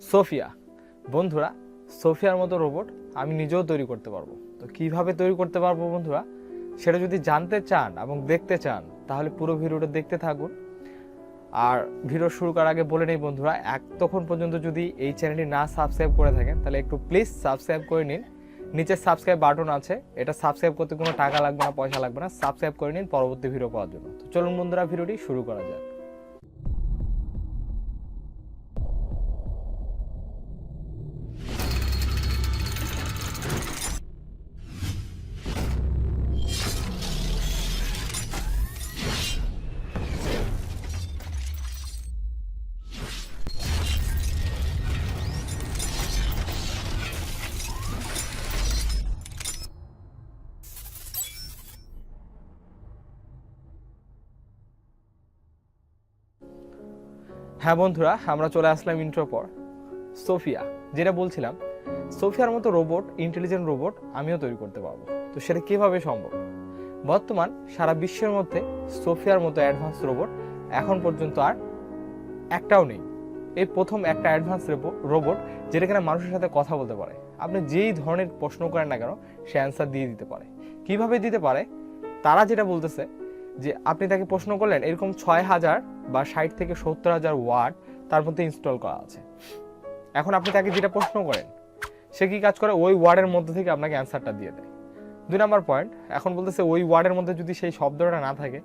Sophia. বন্ধুরা, সোফিয়ার মতো robot আমি নিজেও তৈরি করতে পারবো। তো কিভাবে তৈরি করতে পারবো বন্ধুরা, সেটা যদি জানতে চান এবং দেখতে চান তাহলে পুরো ভিডিওটা দেখতে থাকুন। আর ভিডিও শুরু করার আগে বলে নেই বন্ধুরা, তখন পর্যন্ত যদি এই চ্যানেলটি না সাবস্ক্রাইব করে থাকেন তাহলে একটু প্লিজ সাবস্ক্রাইব করে নিন। নিচে সাবস্ক্রাইব বাটন আছে, এটা সাবস্ক্রাইব করতে কোনো টাকা লাগবে না, পয়সা লাগবে না। সাবস্ক্রাইব করে নিন পরবর্তী ভিডিও পাওয়ার জন্য। তো চলুন বন্ধুরা, ভিডিওটি শুরু করা যাক। হ্যাঁ বন্ধুরা, আমরা চলে আসলাম ইন্ট্রোর পর। সোফিয়া, যেটা বলছিলাম, সোফিয়ার মতো রোবট, ইন্টেলিজেন্ট রোবট আমিও তৈরি করতে পারবো। তো সেটা কিভাবে সম্ভব? বর্তমান সারা বিশ্বের মধ্যে সোফিয়ার মতো অ্যাডভান্স রোবট এখন পর্যন্ত আর একটাও নেই। এই প্রথম একটা অ্যাডভান্স রোবট যেটা কিনা মানুষের সাথে কথা বলতে পারে। আপনি যেই ধরনের প্রশ্ন করেন না কেন, সে অ্যান্সার দিয়ে দিতে পারে। কিভাবে দিতে পারে? তারা যেটা বলতেছে যে আপনি তাকে প্রশ্ন করলেন, এরকম 6,000 বা 60 থেকে 70,000 ওয়ার্ড তার মধ্যে ইনস্টল করা আছে। এখন আপনি তাকে যেটা প্রশ্ন করেন, সে কি কাজ করে? ওই ওয়ার্ডের মধ্যে থেকে আপনাকে অ্যান্সারটা দিয়ে দেয়। 2 নম্বর পয়েন্ট, এখন বলতেছে ওই ওয়ার্ডের মধ্যে যদি সেই শব্দটা না থাকে,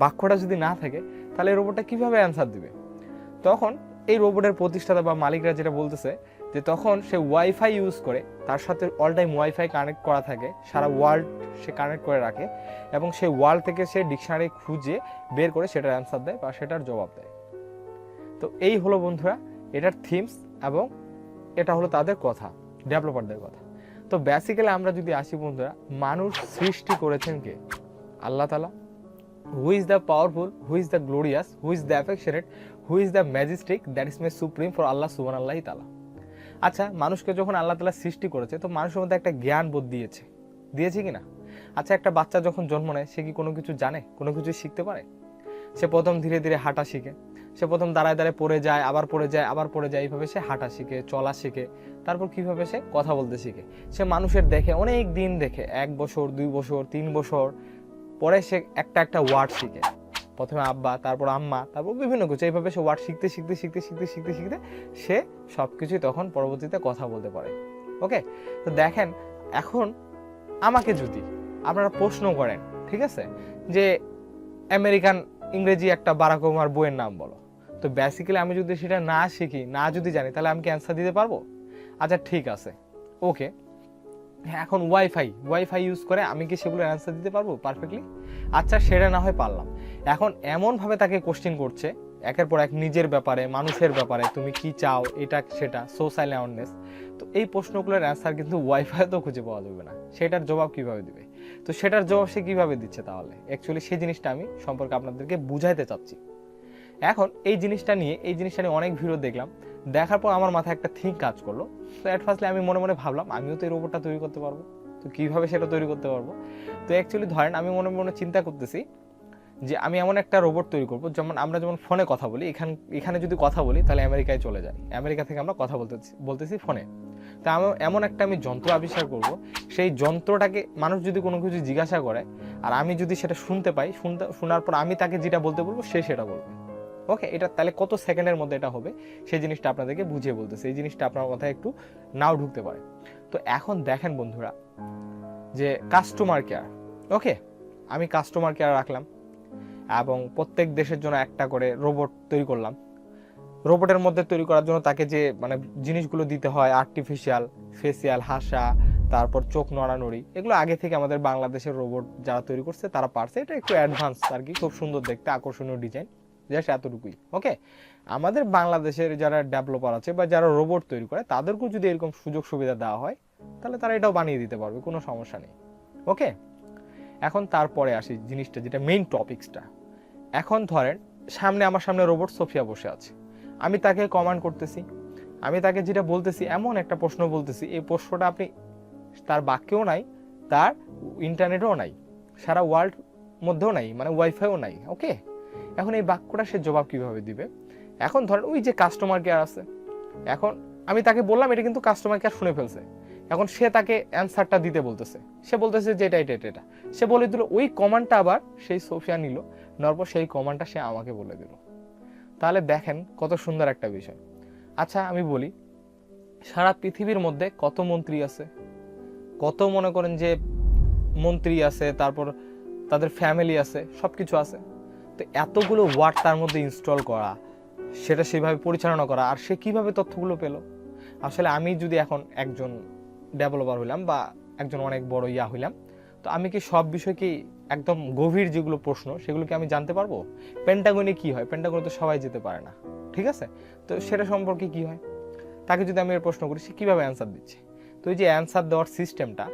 বাক্যটা যদি না থাকে, তাহলে এই রোবটটা কিভাবে অ্যান্সার দিবে? তখন এই রোবটের প্রতিষ্ঠাতা বা মালিকরা যেটা বলতেছে যে তখন সে ওয়াইফাই ইউজ করে, তার সাথে অল টাইম ওয়াইফাই কানেক্ট করা থাকে, সারা ওয়ার্ল্ড সে কানেক্ট করে রাখে এবং সেই ওয়ার্ল্ড থেকে সে ডিকশনারি খুঁজে বের করে সেটার অ্যান্সার দেয় বা সেটার জবাব দেয়। তো এই হলো বন্ধুরা এটার থিমস এবং এটা হলো তাদের কথা, ডেভেলপারদের কথা। তো বেসিক্যালি আমরা যদি আসি বন্ধুরা, মানুষ সৃষ্টি করেছেন কে? আল্লাহ তাআলা। Who is the powerful, who is the glorious, who is the affectionate, who is the majestic, that is my supreme for আল্লাহ সুবহানাল্লাহি তাআলা। আচ্ছা, মানুষকে যখন আল্লাহ তাআলা সৃষ্টি করেছে তো মানুষের মধ্যে একটা জ্ঞান বোধ দিয়েছে কি না? আচ্ছা, একটা বাচ্চা যখন জন্ম নেয় সে কি কোনো কিছু জানে, কোনো কিছু শিখতে পারে? সে প্রথম ধীরে ধীরে হাঁটা শিখে, সে প্রথম দাঁড়ায় দাঁড়ায় পড়ে যায়, আবার পড়ে যায়, আবার পড়ে যায়, এইভাবে সে হাঁটা শিখে, চলা শিখে। তারপর কিভাবে সে কথা বলতে শিখে? সে মানুষের দেখে, অনেক দিন দেখে, 1 বছর, 2 বছর, 3 বছর পরে সে একটা একটা ওয়ার্ড শিখে। প্রথমে আব্বা, তারপর আম্মা, তারপর বিভিন্ন কিছু, এইভাবে সে ওয়ার্ড শিখতে শিখতে শিখতে শিখতে শিখতে শিখতে সে সবকিছুই তখন পরবর্তীতে কথা বলতে পারে। ওকে, তো দেখেন, এখন আমাকে যদি আপনারা প্রশ্ন করেন, ঠিক আছে, যে আমেরিকান ইংরেজি একটা বারাক ওবামার বইয়ের নাম বলো, তো বেসিক্যালি আমি যদি সেটা না শিখি, না যদি জানি, তাহলে আমি কি অ্যান্সার দিতে পারবো? আচ্ছা ঠিক আছে, ওকে, হ্যাঁ, এখন ওয়াইফাই ইউজ করে আমি কি সেগুলো অ্যান্সার দিতে পারবো পারফেক্টলি? আচ্ছা, সেটা না হয় পারলাম। এখন এমনভাবে তাকে কোশ্চেন করছে একের পর এক, নিজের ব্যাপারে, মানুষের ব্যাপারে, তুমি কি চাও, এটা সেটা, সোশ্যাল অ্যাওয়ারনেস। তো এই প্রশ্নগুলোর অ্যান্সার কিন্তু ওয়াইফাই তো খুঁজে পাওয়া যাবে না। সেটার জবাব কিভাবে দিবে? তো সেটার জবাব সে কিভাবে দিচ্ছে? তাহলে অ্যাকচুয়ালি সেই জিনিসটা আমি সম্পর্কে আপনাদেরকে বুঝাইতে চাচ্ছি। এখন এই জিনিসটা নিয়ে অনেক ভিডিও দেখলাম, দেখার পর আমার মাথায় একটা থিঙ্ক কাজ করলো। তো অ্যাট ফার্স্টলি আমি মনে মনে ভাবলাম আমিও তো এই রোবটটা তৈরি করতে পারবো। তো কিভাবে সেটা তৈরি করতে পারবো? তো অ্যাকচুয়ালি ধরেন আমি মনে মনে চিন্তা করতেছি যে আমি এমন একটা রোবট তৈরি করবো, যেমন আমরা যেমন ফোনে কথা বলি, এখানে যদি কথা বলি তাহলে আমেরিকায় চলে যাই, আমেরিকা থেকে আমরা কথা বলতেছি ফোনে। তা এমন একটা আমি যন্ত্র আবিষ্কার করব, সেই যন্ত্রটাকে মানুষ যদি কোনো কিছু জিজ্ঞাসা করে আর আমি যদি সেটা শুনতে পাই, শোনার পর আমি তাকে যেটা বলতে বলবো সে সেটা বলবে। ওকে, এটা তাহলে কত সেকেন্ডের মধ্যে এটা হবে সেই জিনিসটা আপনাদেরকে বুঝিয়ে বলতেছে। এই জিনিসটা আপনার মাথায় একটু নাও ঢুকতে পারে। তো এখন দেখেন বন্ধুরা, যে কাস্টমার কেয়ার, ওকে, আমি কাস্টমার কেয়ার রাখলাম এবং প্রত্যেক দেশের জন্য একটা করে রোবট তৈরি করলাম। রোবটের মধ্যে তৈরি করার জন্য তাকে যে জিনিসগুলো দিতে হয়, আর্টিফিশিয়াল, ফেসিয়াল, হাসা, তারপর চোখ নড়ানড়ি, এগুলো আগে থেকে আমাদের বাংলাদেশের রোবট যারা তৈরি করছে তারা পারছে। এটা একটু অ্যাডভান্স আর কি, খুব সুন্দর দেখতে, আকর্ষণীয় ডিজাইন, জাস্ট এতটুকুই। ওকে, আমাদের বাংলাদেশের যারা ডেভেলপার আছে বা যারা রোবট তৈরি করে তাদেরকেও যদি এরকম সুযোগ সুবিধা দেওয়া হয় তাহলে তারা এটাও বানিয়ে দিতে পারবে, কোনো সমস্যা নেই। ওকে, এখন তারপরে আসি জিনিসটা, যেটা মেইন টপিক্সটা। এখন ধরেন আমার সামনে রোবট সোফিয়া বসে আছে, আমি তাকে কমান্ড করতেছি, আমি তাকে যেটা বলতেছি, এমন একটা প্রশ্ন বলতেছি, এই প্রশ্নটা আপনি তার বাক্যেও নাই, তার ইন্টারনেটেও নাই, সারা ওয়ার্ল্ড মধ্যেও নাই, মানে ওয়াইফাইও নাই। ওকে, এখন এই বাক্যটা সে জবাব কিভাবে দিবে? এখন ধরেন ওই যে কাস্টমার কেয়ার আছে, এখন আমি তাকে বললাম এটা কিন্তু কাস্টমার কেয়ার শুনে ফেলছে, এখন সে তাকে অ্যান্সারটা দিতে বলতেছে, সে বলতেছে যে এটা এটা এটা, সে বলে দিল, ওই কমান্ডটা আবার সেই সোফিয়া নিল, নেওয়ার পর সেই কমান্ডটা সে আমাকে বলে দিল। তাহলে দেখেন কত সুন্দর একটা বিষয়। আচ্ছা আমি বলি, সারা পৃথিবীর মধ্যে কত মন্ত্রী আছে, কত মনে করেন যে মন্ত্রী আছে, তারপর তাদের ফ্যামিলি আছে, সব কিছু আছে। তো এতগুলো ওয়ার্ড তার মধ্যে ইনস্টল করা, সেটা সেভাবে পরিচালনা করা, আর সে কিভাবে তথ্যগুলো পেল? আসলে আমি যদি এখন একজন ডেভেলপার হইলাম বা একজন অনেক বড় হইলাম, তো আমি কি সব বিষয় কি একদম গভীর যেগুলো প্রশ্ন সেগুলো কি আমি জানতে পারবো? পেন্টাগনে কি হয়? পেন্টাগনে তো সবাই যেতে পারে না, ঠিক আছে? তো সেটা সম্পর্কে কি হয়, তাকে যদি আমি এর প্রশ্ন করি, সে কীভাবে অ্যান্সার দিচ্ছে? তো এই যে অ্যান্সার দেওয়ার সিস্টেমটা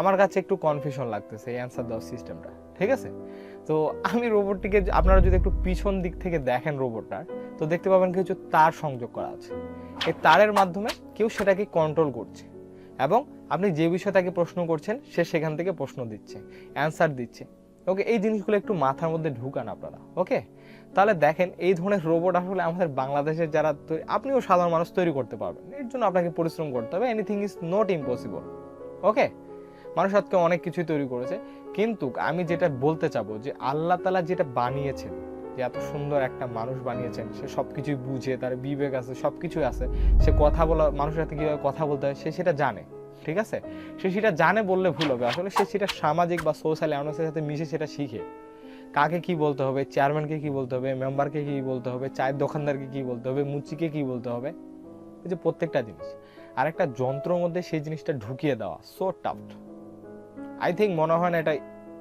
আমার কাছে একটু কনফিউশন লাগতেছে, এই অ্যান্সার দেওয়ার সিস্টেমটা, ঠিক আছে? তো আমি রোবটটিকে, আপনারা যদি একটু পিছন দিক থেকে দেখেন রোবটটার, তো দেখতে পাবেন কিছু তার সংযোগ করা আছে। এই তারের মাধ্যমে কেউ সেটাকে কন্ট্রোল করছে, এবং আপনি যে বিষয়ে তাকে প্রশ্ন করছেন সে সেখান থেকে প্রশ্ন দিচ্ছে, অ্যান্সার দিচ্ছে। ওকে, এই জিনিসগুলো একটু মাথার মধ্যে ঢুকান আপনারা। ওকে, তাহলে দেখেন এই ধরনের রোবট আসলে আমাদের বাংলাদেশের যারা, আপনিও সাধারণ মানুষ তৈরি করতে পারবেন, এর জন্য আপনাকে পরিশ্রম করতে হবে। Anything is not impossible. Okay, মানুষ আজকে অনেক কিছুই তৈরি করেছে, কিন্তু আমি যেটা বলতে চাবো যে আল্লাহ তাআলা যেটা বানিয়েছেন, যে এত সুন্দর একটা মানুষ বানিয়েছেন, সে সবকিছুই বুঝে, তার বিবেক আছে, সবকিছুই আছে, সে কথা বলা, মানুষের সাথে কিভাবে কথা বলতে হয় সে সেটা জানে, ঠিক আছে? সে সেটা জানে বললে ভুল হবে, আসলে সে সেটা সামাজিক বা সোশ্যাল অ্যাওয়ারনেসের সাথে মিশে সেটা শিখে। কাকে কি বলতে হবে, চেয়ারম্যানকে কি বলতে হবে, মেম্বারকে কি বলতে হবে, চায়ের দোকানদারকে কি বলতে হবে, মুচিকে কি বলতে হবে, এই যে প্রত্যেকটা জিনিস আর একটা যন্ত্রের মধ্যে সেই জিনিসটা ঢুকিয়ে দেওয়া সো টাফ। আই থিঙ্ক মনে হয় না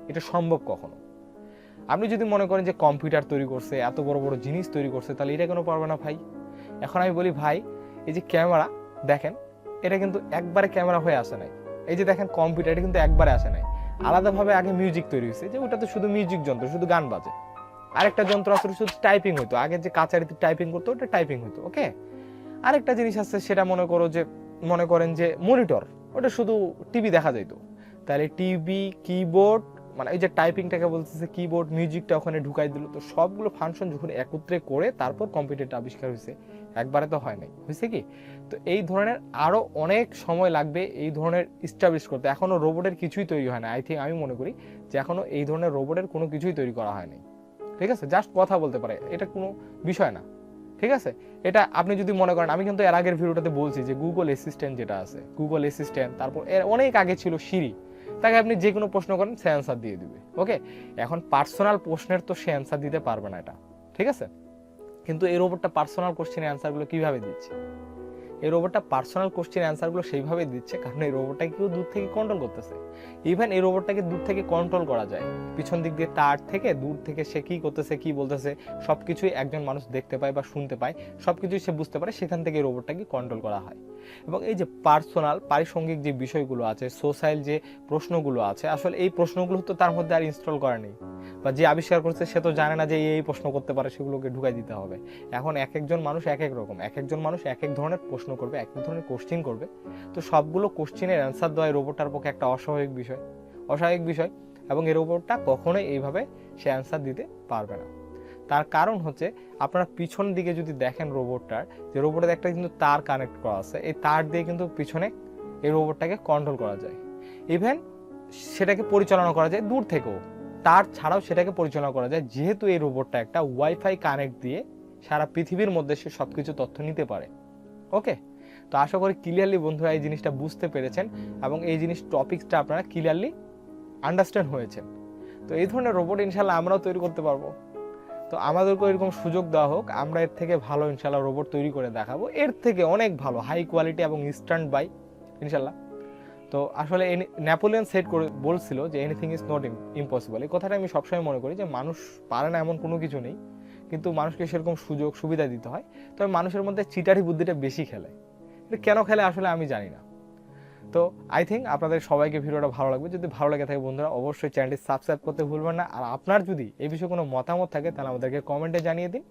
এটা সম্ভব কখনো। আপনি যদি মনে করেন যে কম্পিউটার তৈরি করছে, এত বড় বড় জিনিস তৈরি করছে, তাহলে এটা কেন পারবে না ভাই? এখন আমি বলি ভাই, এই যে ক্যামেরা দেখেন, এটা কিন্তু একবারে ক্যামেরা হয়ে আসে নাই। এই যে দেখেন কম্পিউটার, এটা কিন্তু একবারে আসে নাই, আলাদাভাবে আগে মিউজিক তৈরি হয়েছে, যে ওটা তো শুধু মিউজিক যন্ত্র, শুধু গান বাজে। আরেকটা যন্ত্র আছে শুধু টাইপিং হইতো, আগে যে কাচারিতে টাইপিং করতো ওটা টাইপিং হইতো। ওকে, আরেকটা জিনিস আছে, সেটা মনে করেন যে মনিটর, ওটা শুধু টিভি দেখা যাইতো। তাহলে টিভি, কিবোর্ড, মানে এই যে টাইপিংটাকে বলতেছে কিবোর্ড, মিউজিকটা ওখানে ঢুকাই দিল, তো সবগুলো ফাংশন যখন একত্রে করে তারপর কম্পিউটারটা আবিষ্কার হয়েছে, একবারে তো হয় নাই, হয়েছে কি? তো এই ধরনের আরো অনেক সময় লাগবে এই ধরনের ইস্টাবলিশ করতে। এখনো রোবটের কিছুই তৈরি হয় না। আমি মনে করি যে এখনো এই ধরনের রোবটের কোনো কিছুই তৈরি করা হয়নি, ঠিক আছে? জাস্ট কথা বলতে পারে, এটা কোনো বিষয় না, ঠিক আছে? এটা আপনি যদি মনে করেন, আমি কিন্তু এর আগের ভিডিওটাতে বলছি যে গুগল অ্যাসিস্ট্যান্ট যেটা আছে, গুগল অ্যাসিস্ট্যান্ট, তারপর এর অনেক আগে ছিল সিরি, তাকে আপনি যে কোনো প্রশ্ন করেন সে অ্যান্সার দিয়ে দিবে। ওকে, এখন পার্সোনাল প্রশ্নের তো সে অ্যান্সার দিতে পারবে না, এটা ঠিক আছে? কিন্তু এই রোবটটা পার্সোনাল কোশ্চেনের অ্যান্সারগুলো কিভাবে দিচ্ছে? এই রোবটটা পার্সোনাল কোশ্চেন অ্যান্সারগুলো সেইভাবে দিচ্ছে কারণ এই রোবটটাকে কেউ দূর থেকে কন্ট্রোল করতেছে। ইভেন এই রোবটটাকে দূর থেকে কন্ট্রোল করা যায়, পিছন দিক দিয়ে তার থেকে দূর থেকে সে কি করতেছে, কি বলতেছে, সবকিছুই একজন মানুষ দেখতে পায় বা শুনতে পায়, সবকিছুই সে বুঝতে পারে, সেখান থেকে এই রোবটটাকে কন্ট্রোল করা হয়। এবং এই যে পার্সোনাল পারিসঙ্গিক যে বিষয়গুলো আছে, সোশ্যাল যে প্রশ্নগুলো আছে, আসলে এই প্রশ্নগুলো তো তার মধ্যে আর ইনস্টল করা নেই, বা যে আবিষ্কার করছে সে তো জানে না যে এই প্রশ্ন করতে পারে, সেগুলোকে ঢুকাই দিতে হবে। এখন এক একজন মানুষ এক এক রকম, এক একজন মানুষ এক এক ধরনের প্রশ্ন করবে, এক এক ধরনের কোশ্চিন করবে, তো সবগুলো কোশ্চিনের অ্যান্সার দেওয়া এই রোবটটার পক্ষে একটা অস্বাভাবিক বিষয়। এবং এই রোবটটা কখনোই এইভাবে সে অ্যান্সার দিতে পারবে না। তার কারণ হচ্ছে, আপনারা পিছন দিকে যদি দেখেন রোবটটার, যে রোবটের একটা কিন্তু তার কানেক্ট করা আছে, এই তার দিয়ে কিন্তু পিছনে এই রোবটটাকে কন্ট্রোল করা যায়, ইভেন সেটাকে পরিচালনা করা যায় দূর থেকেও, তার ছাড়াও সেটাকে পরিচালনা করা যায়, যেহেতু এই রোবটটা একটা ওয়াইফাই কানেক্ট দিয়ে সারা পৃথিবীর মধ্যে সে সবকিছু তথ্য নিতে পারে। ওকে, তো আশা করি ক্লিয়ারলি বন্ধুরা এই জিনিসটা বুঝতে পেরেছেন, এবং এই জিনিস টপিকসটা আপনারা ক্লিয়ারলি আন্ডারস্ট্যান্ড হয়েছেন। তো এই ধরনের রোবট ইনশাল্লাহ আমরাও তৈরি করতে পারবো। তো আমাদেরকেও এরকম সুযোগ দেওয়া হোক, আমরা এর থেকে ভালো ইনশাল্লাহ রোবট তৈরি করে দেখাবো, এর থেকে অনেক ভালো, হাই কোয়ালিটি এবং ইনস্ট্যান্ট বাই ইনশাল্লাহ। তো আসলে নেপোলিয়ন সেট করে বলছিল যে এনিথিং ইজ নট ইম্পসিবল। এই কথাটা আমি সবসময় মনে করি যে মানুষ পারে না এমন কোনো কিছু নেই, কিন্তু মানুষকে সেরকম সুযোগ সুবিধা দিতে হয়। তবে মানুষের মধ্যে চিটারি বুদ্ধিটা বেশি খেলে, এটা কেন খেলে আসলে আমি জানি না। তো আই থিঙ্ক আপনাদের সবাইকে ভিডিওটা ভালো লাগবে। যদি ভালো লাগে থাকে বন্ধুরা, অবশ্যই চ্যানেলটি সাবস্ক্রাইব করতে ভুলবেন না। আর আপনার যদি এই বিষয়ে কোনো মতামত থাকে তাহলে আমাদেরকে কমেন্টে জানিয়ে দিন।